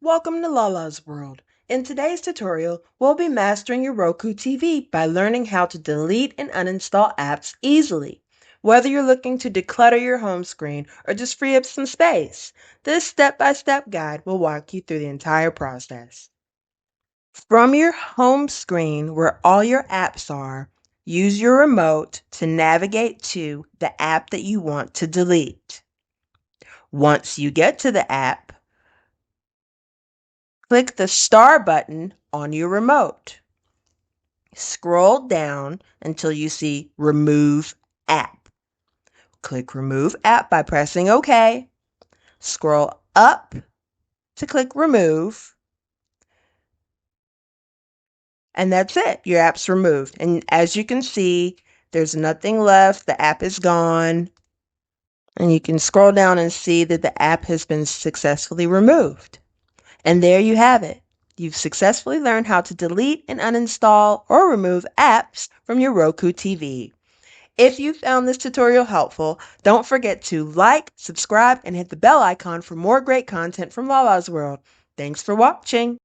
Welcome to Lala's World. In today's tutorial, we'll be mastering your Roku TV by learning how to delete and uninstall apps easily. Whether you're looking to declutter your home screen or just free up some space, this step-by-step guide will walk you through the entire process. From your home screen where all your apps are, use your remote to navigate to the app that you want to delete. Once you get to the app, click the star button on your remote. Scroll down until you see Remove App. Click Remove App by pressing OK. Scroll up to click Remove. And that's it. Your app's removed. And as you can see, there's nothing left. The app is gone. And you can scroll down and see that the app has been successfully removed. And there you have it. You've successfully learned how to delete and uninstall or remove apps from your Roku TV. If you found this tutorial helpful, don't forget to like, subscribe, and hit the bell icon for more great content from Lala's World. Thanks for watching.